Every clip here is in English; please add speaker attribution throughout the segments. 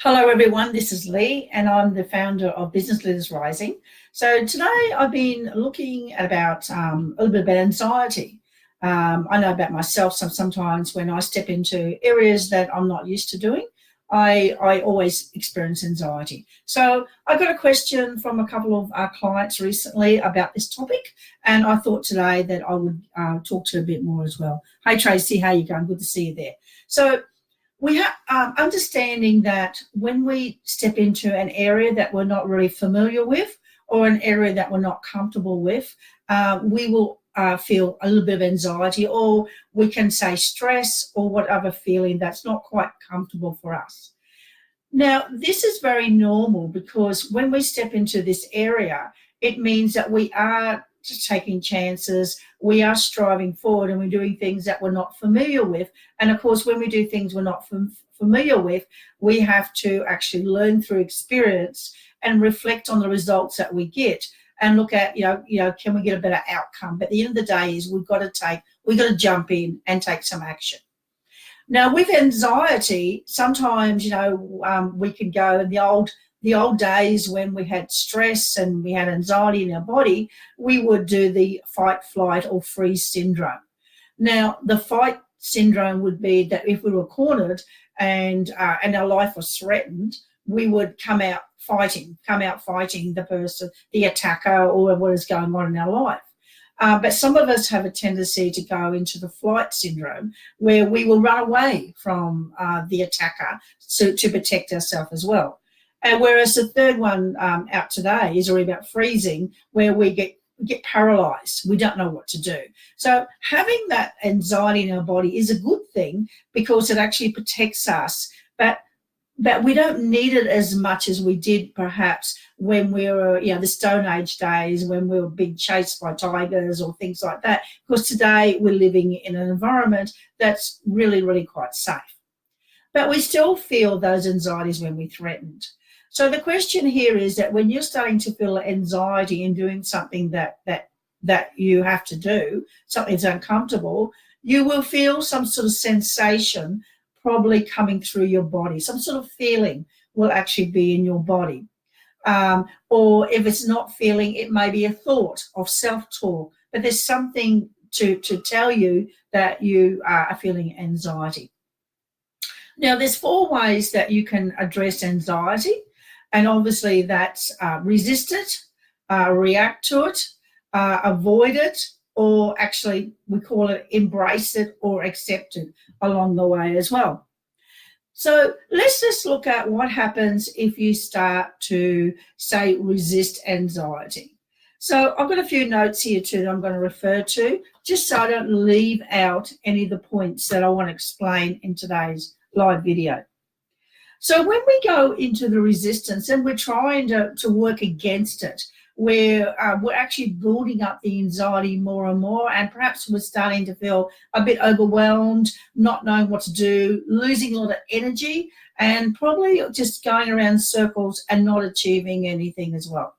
Speaker 1: Hello, everyone. This is Lee, and I'm the founder of Business Leaders Rising. So today I've been looking at about a little bit about anxiety. I know about myself. Sometimes when I step into areas that I'm not used to doing, I always experience anxiety. So I got a question from a couple of our clients recently about this topic, and I thought today that I would talk to you a bit more as well. Hey, Tracy, how you going? Good to see you there. So we have understanding that when we step into an area that we're not really familiar with or an area that we're not comfortable with, we will feel a little bit of anxiety, or we can say stress or whatever feeling that's not quite comfortable for us. Now, this is very normal because when we step into this area, it means that we are just taking chances, we are striving forward, and we're doing things that we're not familiar with. And of course, when we do things we're not familiar with, we have to actually learn through experience and reflect on the results that we get and look at, can we get a better outcome? But at the end of the day is we've got to jump in and take some action. Now, with anxiety, sometimes, we can go in the old days when we had stress and we had anxiety in our body, we would do the fight, flight, or freeze syndrome. Now, the fight syndrome would be that if we were cornered and our life was threatened, we would come out fighting the person, the attacker, or what is going on in our life. But some of us have a tendency to go into the flight syndrome where we will run away from the attacker to protect ourselves as well. And whereas the third one out today is already about freezing, where we get paralyzed. We don't know what to do. So having that anxiety in our body is a good thing because it actually protects us. But we don't need it as much as we did perhaps when we were, the Stone Age days, when we were being chased by tigers or things like that. Because today we're living in an environment that's really, really quite safe. But we still feel those anxieties when we're threatened. So the question here is that when you're starting to feel anxiety in doing something that you have to do, something that's uncomfortable, you will feel some sort of sensation probably coming through your body. Some sort of feeling will actually be in your body. Or if it's not feeling, it may be a thought of self-talk, but there's something to tell you that you are feeling anxiety. Now, there's 4 ways that you can address anxiety. And obviously that's resist it, react to it, avoid it, or actually we call it embrace it or accept it along the way as well. So let's just look at what happens if you start to, say, resist anxiety. So I've got a few notes here too that I'm going to refer to, just so I don't leave out any of the points that I want to explain in today's live video. So when we go into the resistance and we're trying to work against it, where we're actually building up the anxiety more and more, and perhaps we're starting to feel a bit overwhelmed, not knowing what to do, losing a lot of energy, and probably just going around circles and not achieving anything as well.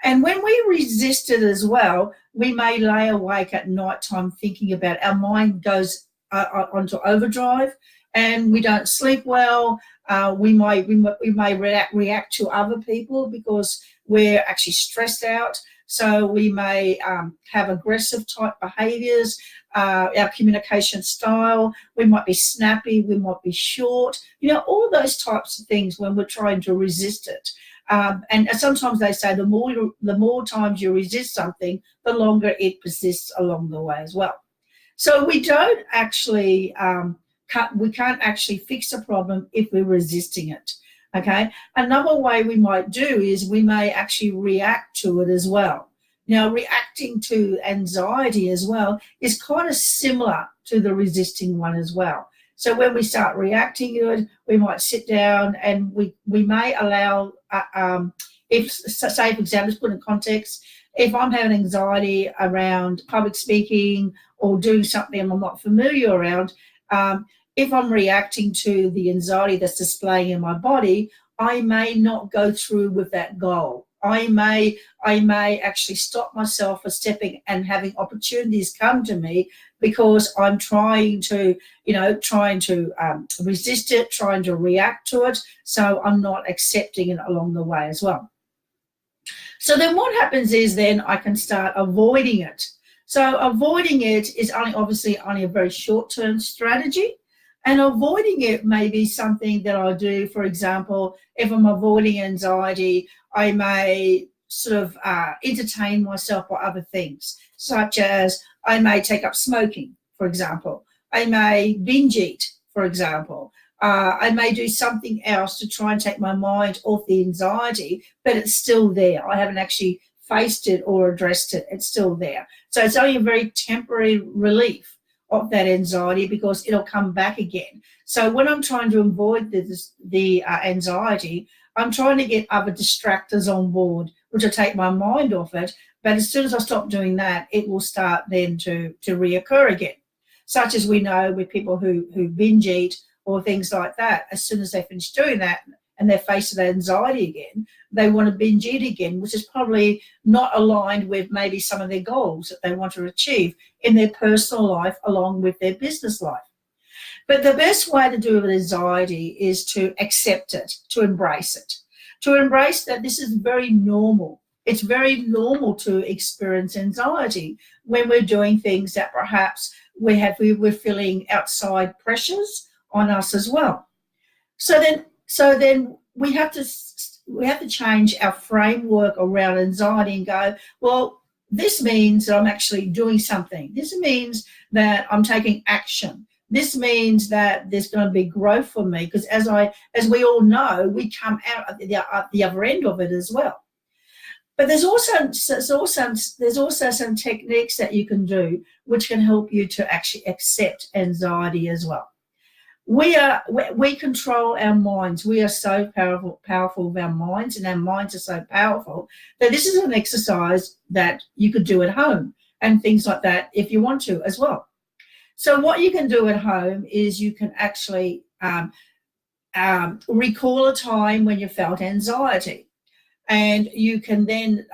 Speaker 1: And when we resist it as well, we may lay awake at night time thinking about it. Our mind goes onto overdrive, and we don't sleep well. We may react to other people because we're actually stressed out. So we may have aggressive type behaviours, our communication style. We might be snappy, we might be short, all those types of things when we're trying to resist it. And sometimes they say the more times you resist something, the longer it persists along the way as well. So we don't actually we can't actually fix a problem if we're resisting it, okay? Another way we might do is we may actually react to it as well. Now, reacting to anxiety as well is kind of similar to the resisting one as well. So when we start reacting to it, we might sit down and we may allow, say, for example, let's put in context, if I'm having anxiety around public speaking or doing something I'm not familiar around, if I'm reacting to the anxiety that's displaying in my body, I may not go through with that goal. I may actually stop myself from stepping and having opportunities come to me because I'm trying to resist it, trying to react to it. So I'm not accepting it along the way as well. So then what happens is then I can start avoiding it. So avoiding it is obviously only a very short-term strategy. And avoiding it may be something that I do. For example, if I'm avoiding anxiety, I may sort of entertain myself by other things, such as I may take up smoking, for example. I may binge eat, for example. I may do something else to try and take my mind off the anxiety, but it's still there. I haven't actually faced it or addressed it. It's still there. So it's only a very temporary relief of that anxiety because it'll come back again. So when I'm trying to avoid the anxiety, I'm trying to get other distractors on board, which will take my mind off it. But as soon as I stop doing that, it will start then to reoccur again, such as we know with people who binge eat or things like that. As soon as they finish doing that and they're faced with anxiety again, they want to binge eat again, which is probably not aligned with maybe some of their goals that they want to achieve in their personal life along with their business life. But the best way to do with anxiety is to accept it, to embrace it, to embrace that this is very normal. It's very normal to experience anxiety when we're doing things that perhaps we're feeling outside pressures on us as well. So then we have to change our framework around anxiety and go, well, this means that I'm actually doing something. This means that I'm taking action. This means that there's going to be growth for me because as we all know, we come out at the other end of it as well. But there's also some techniques that you can do which can help you to actually accept anxiety as well. We control our minds. We are so powerful with our minds, and our minds are so powerful that this is an exercise that you could do at home and things like that if you want to as well. So what you can do at home is you can actually recall a time when you felt anxiety. And you can then,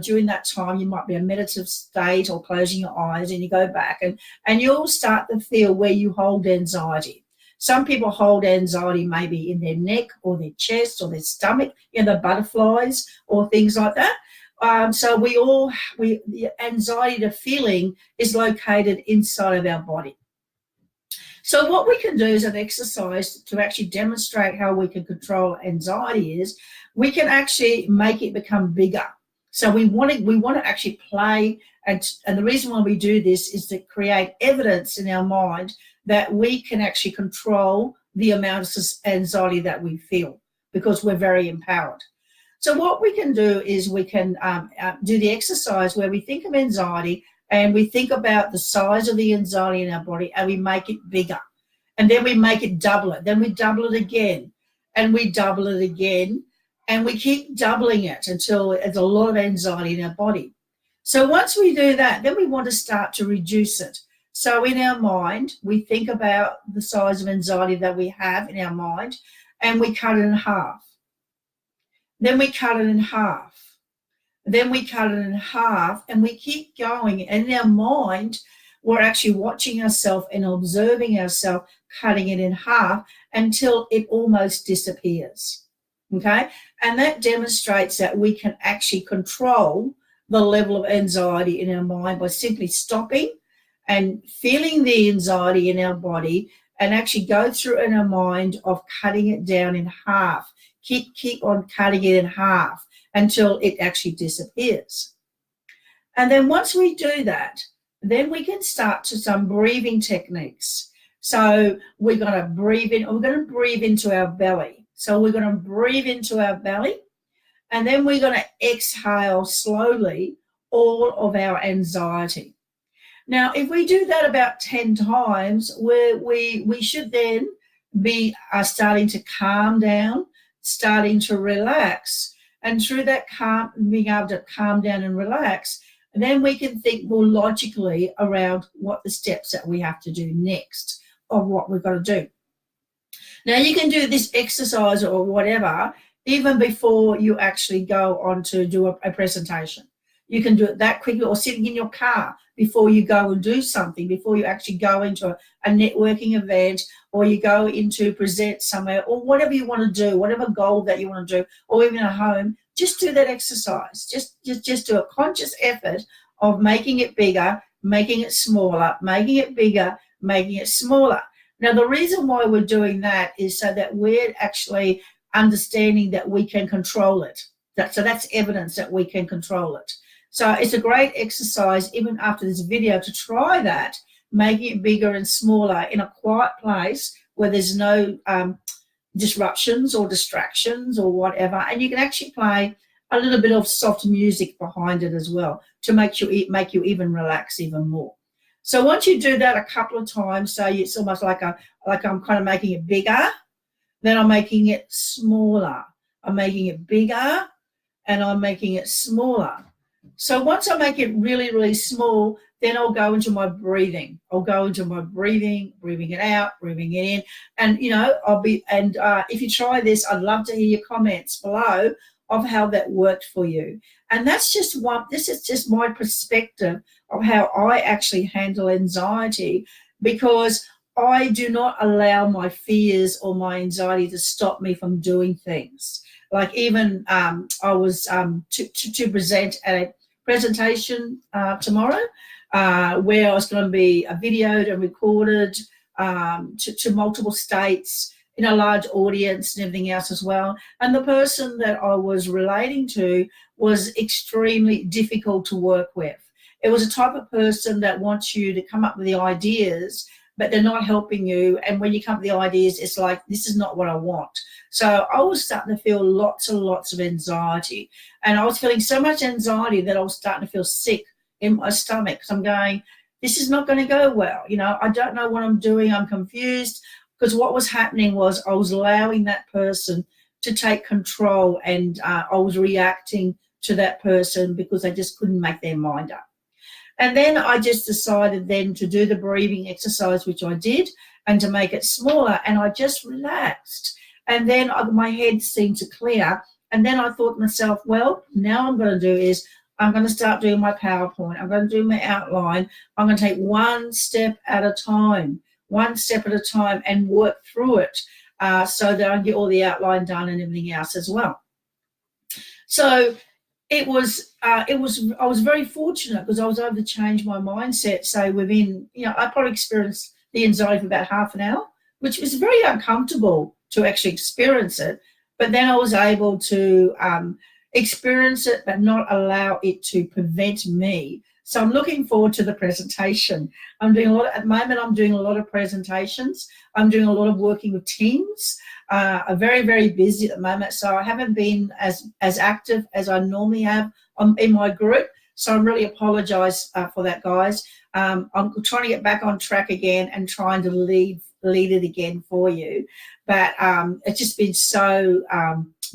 Speaker 1: during that time, you might be in a meditative state or closing your eyes and you go back and you'll start to feel where you hold anxiety. Some people hold anxiety maybe in their neck or their chest or their stomach, the butterflies or things like that. So the anxiety, the feeling is located inside of our body. So what we can do as an exercise to actually demonstrate how we can control anxiety is we can actually make it become bigger. So we want to actually play, and the reason why we do this is to create evidence in our mind that we can actually control the amount of anxiety that we feel because we're very empowered. So what we can do is we can do the exercise where we think of anxiety and we think about the size of the anxiety in our body and we make it bigger. And then we make it double it. Then we double it again and we double it again. And we keep doubling it until there's a lot of anxiety in our body. So once we do that, then we want to start to reduce it. So in our mind, we think about the size of anxiety that we have in our mind and we cut it in half. Then we cut it in half. Then we cut it in half and we keep going. And in our mind, we're actually watching ourselves and observing ourselves cutting it in half until it almost disappears. Okay? And that demonstrates that we can actually control the level of anxiety in our mind by simply stopping and feeling the anxiety in our body and actually go through in our mind of cutting it down in half. Keep on cutting it in half until it actually disappears. And then once we do that, then we can start to some breathing techniques. So we're going to breathe in, we're going to breathe into our belly. So we're going to breathe into our belly, and then we're going to exhale slowly all of our anxiety. Now, if we do that about 10 times, we should then be starting to calm down, starting to relax. And through that being able to calm down and relax, and then we can think more logically around what the steps that we have to do next of what we've got to do. Now, you can do this exercise or whatever even before you actually go on to do a presentation. You can do it that quickly, or sitting in your car before you go and do something, before you actually go into a networking event, or you go into present somewhere, or whatever you want to do, whatever goal that you want to do, or even at home. Just do that exercise. Just do a conscious effort of making it bigger, making it smaller, making it bigger, making it smaller. Now, the reason why we're doing that is so that we're actually understanding that we can control it. So that's evidence that we can control it. So it's a great exercise, even after this video, to try that, making it bigger and smaller in a quiet place where there's no disruptions or distractions or whatever. And you can actually play a little bit of soft music behind it as well to make you even relax even more. So once you do that a couple of times, so it's almost like I'm kind of making it bigger, then I'm making it smaller. I'm making it bigger, and I'm making it smaller. So once I make it really, really small, then I'll go into my breathing. I'll go into my breathing it out, breathing it in. And, if you try this, I'd love to hear your comments below of how that worked for you. And this is just my perspective of how I actually handle anxiety, because I do not allow my fears or my anxiety to stop me from doing things. Like even I was to present at a presentation tomorrow where I was going to be videoed and recorded to multiple states in a large audience and everything else as well. And the person that I was relating to was extremely difficult to work with. It was a type of person that wants you to come up with the ideas, but they're not helping you. And when you come up with the ideas, it's like, this is not what I want. So I was starting to feel lots and lots of anxiety. And I was feeling so much anxiety that I was starting to feel sick in my stomach, because I'm going, this is not going to go well. I don't know what I'm doing. I'm confused, because what was happening was I was allowing that person to take control, and I was reacting to that person because they just couldn't make their mind up. And then I just decided then to do the breathing exercise, which I did, and to make it smaller, and I just relaxed. And then my head seemed to clear. And then I thought to myself, well, now I'm going to do is I'm going to start doing my PowerPoint. I'm going to do my outline. I'm going to take one step at a time, and work through it so that I can get all the outline done and everything else as well. So I was very fortunate, because I was able to change my mindset. So within, I probably experienced the anxiety for about half an hour, which was very uncomfortable to actually experience it. But then I was able to experience it, but not allow it to prevent me. So I'm looking forward to the presentation. At the moment, I'm doing a lot of presentations. I'm doing a lot of working with teams. I'm very, very busy at the moment. So I haven't been as active as I normally have in my group. So I really apologize for that, guys. I'm trying to get back on track again and trying to lead it again for you. But it's just been so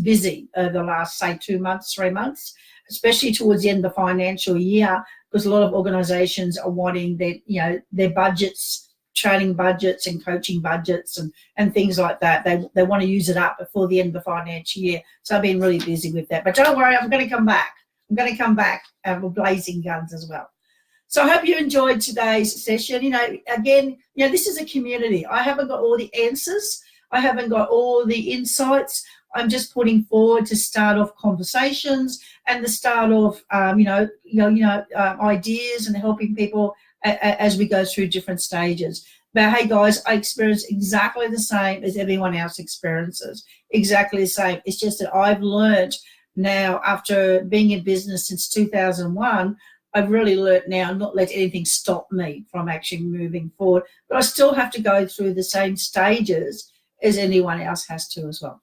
Speaker 1: busy the last, say, 2 months, 3 months, especially towards the end of the financial year, because a lot of organizations are wanting their budgets, training budgets and coaching budgets and things like that. They want to use it up before the end of the financial year. So I've been really busy with that. But don't worry, I'm going to come back. With blazing guns as well. So I hope you enjoyed today's session. Again, this is a community. I haven't got all the answers. I haven't got all the insights. I'm just putting forward to start off conversations and the start of, ideas and helping people as we go through different stages. But hey, guys, I experience exactly the same as everyone else experiences. Exactly the same. It's just that I've learned now, after being in business since 2001, I've really learnt now not let anything stop me from actually moving forward. But I still have to go through the same stages as anyone else has to as well.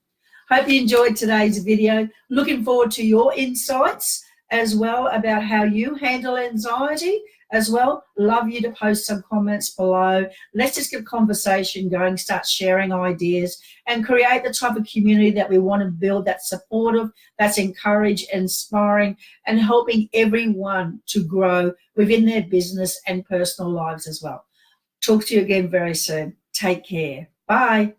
Speaker 1: Hope you enjoyed today's video. Looking forward to your insights as well about how you handle anxiety as well. Love you to post some comments below. Let's just get a conversation going, start sharing ideas, and create the type of community that we want to build, that's supportive, that's encouraged, inspiring, and helping everyone to grow within their business and personal lives as well. Talk to you again very soon. Take care. Bye.